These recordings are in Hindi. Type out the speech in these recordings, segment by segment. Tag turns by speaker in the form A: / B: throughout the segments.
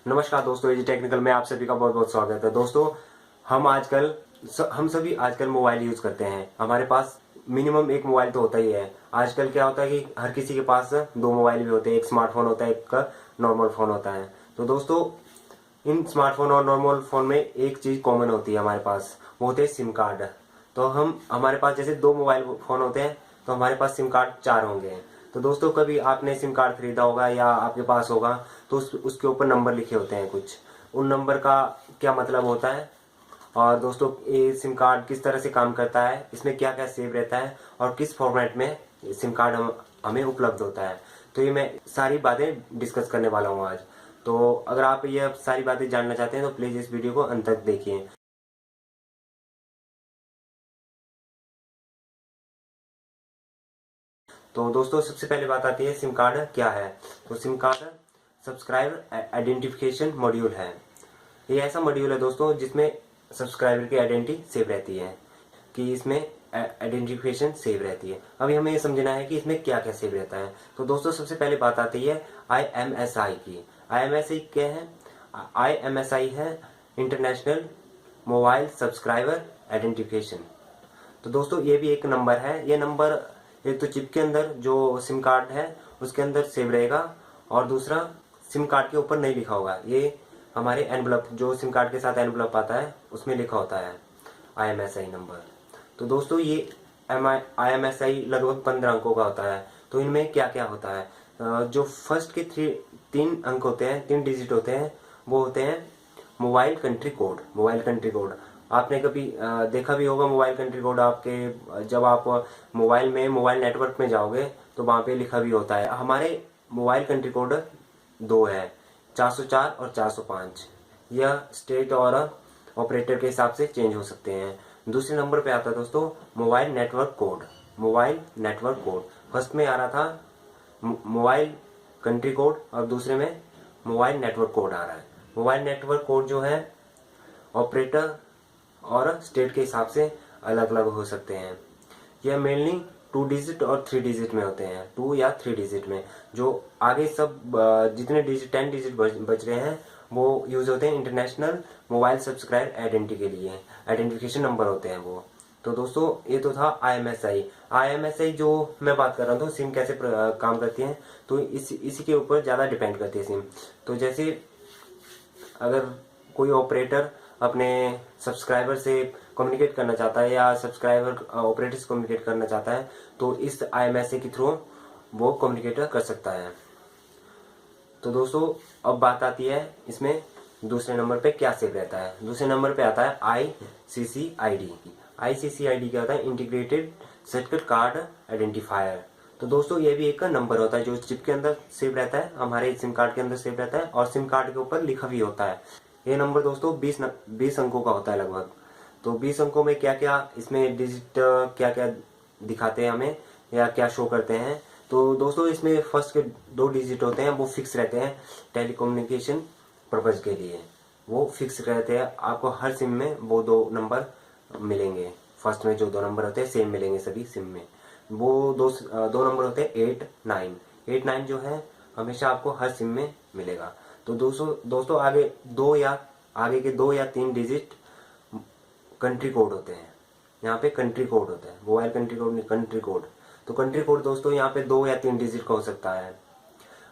A: नमस्कार दोस्तों, एजी टेक्निकल में आप सभी का बहुत बहुत स्वागत है। दोस्तों, हम सभी आजकल मोबाइल यूज करते हैं। हमारे पास मिनिमम एक मोबाइल तो होता ही है। आजकल क्या होता है कि हर किसी के पास दो मोबाइल भी होते हैं, एक स्मार्टफोन होता है, एक नॉर्मल फोन होता है। तो दोस्तों, इन स्मार्टफोन और नॉर्मल फोन में एक चीज कॉमन होती है हमारे पास, वो होते हैं सिम कार्ड। तो हमारे पास जैसे दो मोबाइल फोन होते हैं तो हमारे पास सिम कार्ड 4 होंगे। तो दोस्तों, कभी आपने सिम कार्ड खरीदा होगा या आपके पास होगा तो उसके ऊपर नंबर लिखे होते हैं कुछ। उन नंबर का क्या मतलब होता है, और दोस्तों ये सिम कार्ड किस तरह से काम करता है, इसमें क्या क्या सेव रहता है और किस फॉर्मेट में सिम कार्ड हमें उपलब्ध होता है, तो ये मैं सारी बातें डिस्कस करने वाला हूँ आज। तो अगर आप ये सारी बातें जानना चाहते हैं तो प्लीज इस वीडियो को अंत तक देखिए। तो दोस्तों, सबसे पहले बात आती है सिम कार्ड क्या है। तो SIM card subscriber identification module है। ये ऐसा मॉड्यूल है दोस्तों जिसमें सब्सक्राइबर की आइडेंटिटी सेव रहती है, कि इसमें आइडेंटिफिकेशन सेव रहती है। अभी हमें ये समझना है कि इसमें क्या क्या सेव रहता है। तो दोस्तों, सबसे पहले बात आती है IMSI की। IMSI क्या है? IMSI है इंटरनेशनल मोबाइल सब्सक्राइबर आइडेंटिफिकेशन। तो दोस्तों, ये भी एक नंबर है। ये नंबर एक तो चिप के अंदर जो सिम कार्ड है उसके अंदर सेव रहेगा, और दूसरा सिम कार्ड के ऊपर नहीं लिखा होगा। ये हमारे एनवलप, जो सिम कार्ड के साथ एनवलप आता है उसमें लिखा होता है IMSI नंबर। तो दोस्तों, ये IMSI लगभग 15 अंकों का होता है। तो इनमें क्या क्या होता है, जो फर्स्ट के 3 अंक होते हैं, 3 डिजिट होते हैं, वो होते हैं mobile country code. Mobile country code आपने कभी देखा भी होगा। मोबाइल कंट्री कोड आपके, जब आप मोबाइल नेटवर्क में जाओगे तो वहां पे लिखा भी होता है। हमारे मोबाइल कंट्री कोड 2 है, 404 और 405। यह स्टेट और ऑपरेटर के हिसाब से चेंज हो सकते हैं। दूसरे नंबर पे आता है दोस्तों mobile network code. Mobile network code first में आ रहा था मोबाइल कंट्री कोड, और दूसरे में मोबाइल नेटवर्क कोड आ रहा है। मोबाइल नेटवर्क कोड जो है ऑपरेटर और स्टेट के हिसाब से अलग अलग हो सकते हैं। यह मेनली 2 डिजिट और 3 डिजिट में होते हैं, 2 या 3 डिजिट में। जो आगे सब जितने डिजिट 10 डिजिट बच रहे हैं वो यूज होते हैं इंटरनेशनल मोबाइल सब्सक्राइबर आइडेंटिटी के लिए, आइडेंटिफिकेशन नंबर होते हैं वो। तो दोस्तों, ये तो था IMSI जो मैं बात कर रहा हूँ, तो सिम कैसे काम करती है, तो इसी के ऊपर ज्यादा डिपेंड करती है सिम। तो जैसे अगर कोई ऑपरेटर अपने सब्सक्राइबर से कम्युनिकेट करना चाहता है या सब्सक्राइबर ऑपरेटर से कम्युनिकेट करना चाहता है, तो इस IMSI के थ्रू वो कम्युनिकेट कर सकता है। तो दोस्तों, अब बात आती है इसमें दूसरे नंबर पे क्या सेव रहता है। दूसरे नंबर पे आता है ICCID। ICCID क्या होता है? Integrated circuit card identifier. तो दोस्तों, ये भी एक नंबर होता है जो चिप के अंदर सेव रहता है, हमारे सिम कार्ड के अंदर सेव रहता है, और सिम कार्ड के ऊपर लिखा भी होता है। ये नंबर दोस्तों 20 अंकों का होता है लगभग। तो 20 अंकों में क्या क्या इसमें डिजिट क्या क्या दिखाते हैं हमें, या क्या शो करते हैं। तो दोस्तों, इसमें फर्स्ट के 2 डिजिट होते हैं वो फिक्स रहते हैं टेलीकम्युनिकेशन पर्पज के लिए। वो फिक्स रहते हैं, आपको हर सिम में वो 2 नंबर मिलेंगे। फर्स्ट में जो 2 नंबर होते हैं सेम मिलेंगे सभी सिम में। वो दो नंबर होते हैं 8 9। 8 9 जो है हमेशा आपको हर सिम में मिलेगा। तो दोस्तों आगे के 2 या 3 डिजिट कंट्री कोड होते हैं। यहाँ पे कंट्री कोड होता है, मोबाइल कंट्री कोड नहीं, कंट्री कोड। तो कंट्री कोड दोस्तों यहाँ पे 2 या 3 डिजिट का हो सकता है।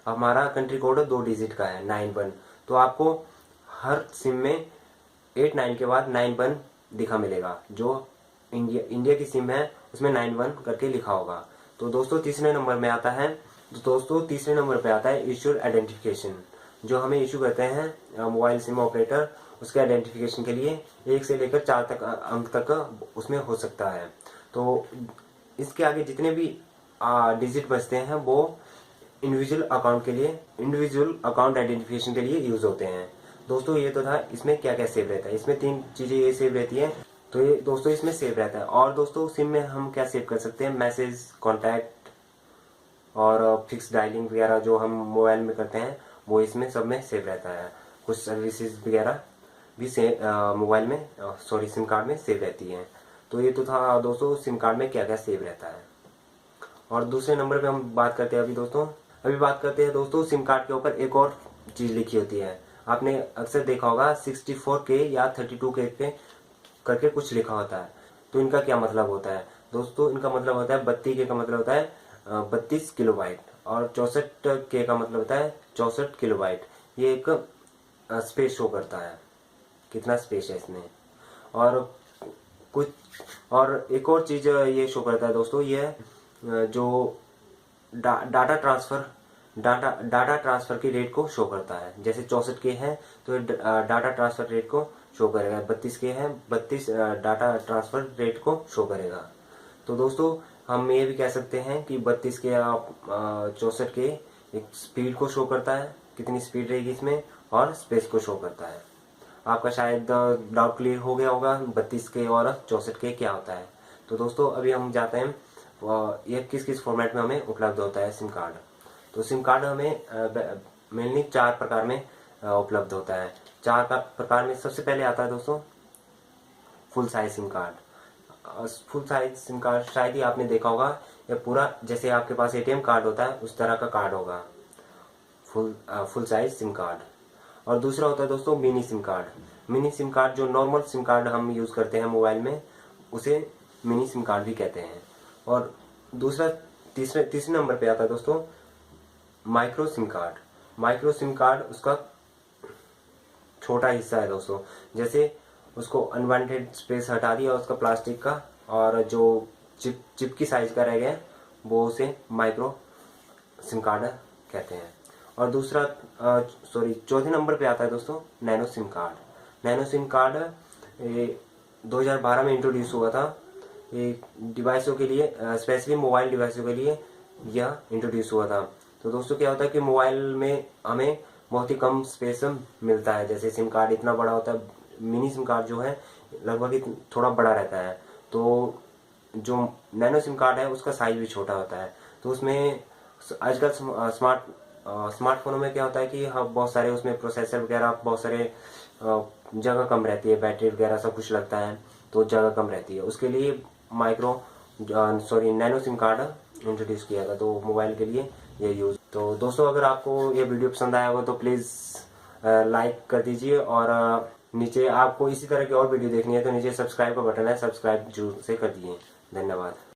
A: हमारा कंट्री कोड 2 डिजिट का है, 9 1। तो आपको हर सिम में 8 9 के बाद 9 1 दिखा मिलेगा। जो इंडिया की सिम है उसमें 9 1 करके लिखा होगा। तो दोस्तों, तीसरे नंबर में आता है, तो दोस्तों तीसरे नंबर पे आता है इश्यूर आइडेंटिफिकेशन। जो हमें इशू करते हैं मोबाइल सिम ऑपरेटर, उसके आइडेंटिफिकेशन के लिए 1 से लेकर 4 तक अंक तक उसमें हो सकता है। तो इसके आगे जितने भी डिजिट बचते हैं वो इंडिविजुअल अकाउंट आइडेंटिफिकेशन के लिए यूज होते हैं। दोस्तों, ये तो था इसमें क्या क्या सेव रहता है। इसमें 3 चीजें ये सेव रहती है। तो ये दोस्तों इसमें सेव रहता है। और दोस्तों, सिम में हम क्या सेव कर सकते हैं? मैसेज, कॉन्टैक्ट और फिक्स डायलिंग वगैरह जो हम मोबाइल में करते हैं वो इसमें सब में सेव रहता है। कुछ सर्विसेज वगैरह भी मोबाइल में सिम कार्ड में सेव रहती है। तो ये तो था दोस्तों सिम कार्ड में क्या क्या सेव रहता है। और दूसरे नंबर पे हम बात करते हैं अभी बात करते हैं दोस्तों सिम कार्ड के ऊपर एक और चीज लिखी होती है, आपने अक्सर देखा होगा 64K या 32K पे करके कुछ लिखा होता है। तो इनका क्या मतलब होता है दोस्तों? इनका मतलब होता है 32K का मतलब होता है 32 किलोबाइट, और 64K का मतलब होता है 64 किलोबाइट। ये एक स्पेस शो करता है, कितना स्पेस है इसमें। और कुछ और एक और चीज ये शो करता है दोस्तों, ये जो डाटा ट्रांसफर की रेट को शो करता है। जैसे 64K है तो ये डाटा ट्रांसफर रेट को शो करेगा, 32K है 32 डाटा ट्रांसफर रेट को शो करेगा। तो दोस्तों हम ये भी कह सकते हैं कि 32K या 64K एक स्पीड को शो करता है, कितनी स्पीड रहेगी इसमें, और स्पेस को शो करता है। आपका शायद डाउट क्लियर हो गया होगा 32K और 64K क्या होता है। तो दोस्तों अभी हम जाते हैं ये किस किस फॉर्मेट में हमें उपलब्ध होता है सिम कार्ड। तो सिम कार्ड हमें मेनली 4 प्रकार में उपलब्ध होता है। 4 प्रकार में सबसे पहले आता है दोस्तों full size SIM card. Full size SIM card शायद ही आपने देखा होगा, ये पूरा जैसे आपके पास ATM कार्ड होता है उस तरह का कार्ड होगा, फुल साइज सिम कार्ड। और दूसरा होता है दोस्तों mini SIM card. Mini SIM card जो नॉर्मल सिम कार्ड हम यूज करते हैं मोबाइल में, उसे मिनी सिम कार्ड भी कहते हैं। और दूसरा तीसरे नंबर पे आता है दोस्तों micro SIM card. Micro SIM card उसका छोटा हिस्सा है दोस्तों, जैसे उसको अनवांटेड स्पेस हटा दिया उसका प्लास्टिक का, और जो चिप की साइज का रह गया वो उसे माइक्रो सिम कार्ड कहते हैं। और दूसरा चौथे नंबर पे आता है दोस्तों nano SIM card. Nano SIM card 2012 में इंट्रोड्यूस हुआ था, ये डिवाइसों के लिए, स्पेशली मोबाइल डिवाइसों के लिए यह इंट्रोड्यूस हुआ था। तो दोस्तों क्या होता है कि मोबाइल में हमें बहुत ही कम स्पेस मिलता है। जैसे सिम कार्ड इतना बड़ा होता है, मिनी सिम कार्ड जो है लगभग थोड़ा बड़ा रहता है। तो जो नैनो सिम कार्ड है उसका साइज भी छोटा होता है। तो उसमें आजकल स्मार्टफोनों में क्या होता है कि हाँ बहुत सारे उसमें प्रोसेसर वगैरह, बहुत सारे जगह कम रहती है, बैटरी वगैरह सब कुछ लगता है तो जगह कम रहती है। उसके लिए नैनो सिम कार्ड इंट्रोड्यूस किया था, तो मोबाइल के लिए ये यूज। तो दोस्तों अगर आपको ये वीडियो पसंद आया हो तो प्लीज़ लाइक कर दीजिए, और नीचे आपको इसी तरह की और वीडियो देखनी है तो नीचे सब्सक्राइब का बटन है, सब्सक्राइब जरूर से कर दीजिए। धन्यवाद।